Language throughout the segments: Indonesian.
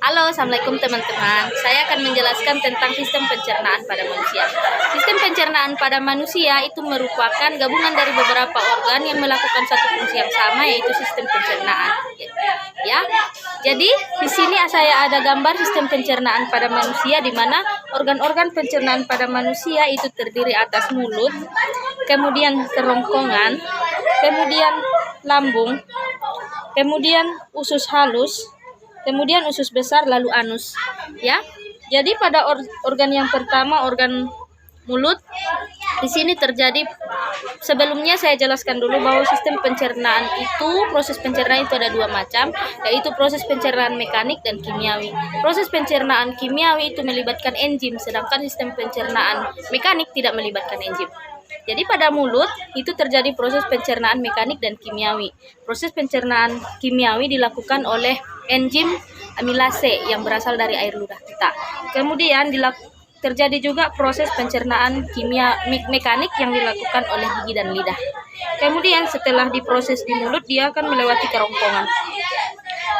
Halo, assalamualaikum teman-teman. Saya akan menjelaskan tentang sistem pencernaan pada manusia. Sistem pencernaan pada manusia itu merupakan gabungan dari beberapa organ yang melakukan satu fungsi yang sama, yaitu sistem pencernaan. Ya, jadi di sini saya ada gambar sistem pencernaan pada manusia, di mana organ-organ pencernaan pada manusia itu terdiri atas mulut, kemudian kerongkongan, kemudian lambung, kemudian usus halus, kemudian usus besar, lalu anus. Ya, jadi pada organ yang pertama, organ mulut, di sini terjadi. Sebelumnya saya jelaskan dulu bahwa sistem pencernaan itu, proses pencernaan itu ada dua macam, yaitu proses pencernaan mekanik dan kimiawi. Proses pencernaan kimiawi itu melibatkan enzim, sedangkan sistem pencernaan mekanik tidak melibatkan enzim. Jadi pada mulut itu terjadi proses pencernaan mekanik dan kimiawi. Proses pencernaan kimiawi dilakukan oleh enzim amilase yang berasal dari air ludah kita. Kemudian terjadi juga proses pencernaan mekanik yang dilakukan oleh gigi dan lidah. Kemudian setelah diproses di mulut, dia akan melewati kerongkongan.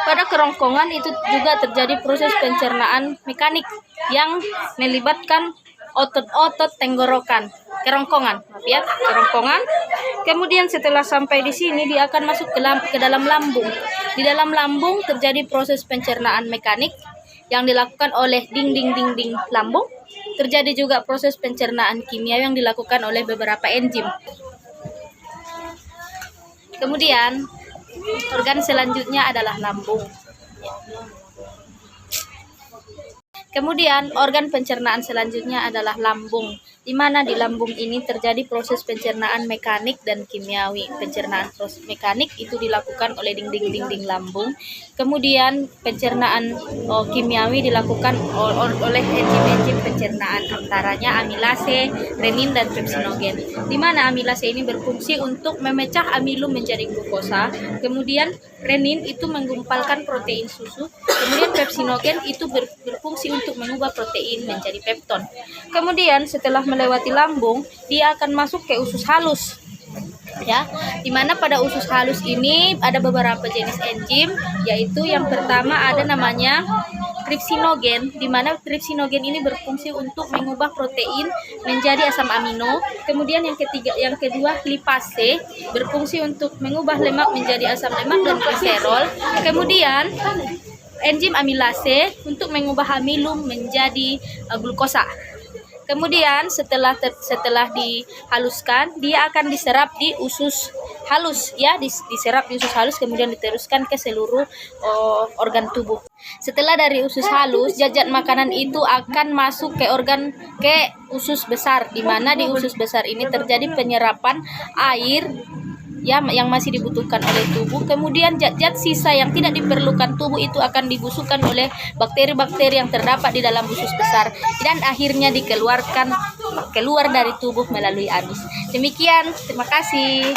Pada kerongkongan itu juga terjadi proses pencernaan mekanik yang melibatkan otot-otot tenggorokan, kerongkongan. Kemudian setelah sampai di sini, dia akan masuk ke dalam lambung. Di dalam lambung terjadi proses pencernaan mekanik yang dilakukan oleh dinding lambung. Terjadi juga proses pencernaan kimia yang dilakukan oleh beberapa enzim. Kemudian organ selanjutnya adalah lambung. Kemudian organ pencernaan selanjutnya adalah lambung, di mana di lambung ini terjadi proses pencernaan mekanik dan kimiawi. Pencernaan proses mekanik itu dilakukan oleh dinding lambung. Kemudian pencernaan kimiawi dilakukan oleh enzim-enzim pencernaan, antaranya amilase, renin, dan pepsinogen. Di mana amilase ini berfungsi untuk memecah amilum menjadi glukosa. Kemudian renin itu menggumpalkan protein susu. Kemudian pepsinogen itu berfungsi untuk mengubah protein menjadi pepton. Kemudian setelah melewati lambung, dia akan masuk ke usus halus. Ya, dimana pada usus halus ini ada beberapa jenis enzim, yaitu yang pertama ada namanya tripsinogen, di mana tripsinogen ini berfungsi untuk mengubah protein menjadi asam amino. Kemudian yang kedua lipase, berfungsi untuk mengubah lemak menjadi asam lemak dan gliserol. Kemudian enzim amilase untuk mengubah amilum menjadi glukosa. Kemudian setelah dihaluskan, dia akan diserap di usus halus, ya, diserap di usus halus, kemudian diteruskan ke seluruh organ tubuh. Setelah dari usus halus, zat makanan itu akan masuk ke usus besar, di mana di usus besar ini terjadi penyerapan air yang masih dibutuhkan oleh tubuh. Kemudian zat-zat sisa yang tidak diperlukan tubuh itu akan dibusukkan oleh bakteri-bakteri yang terdapat di dalam usus besar, dan akhirnya keluar dari tubuh melalui anus. Demikian, terima kasih.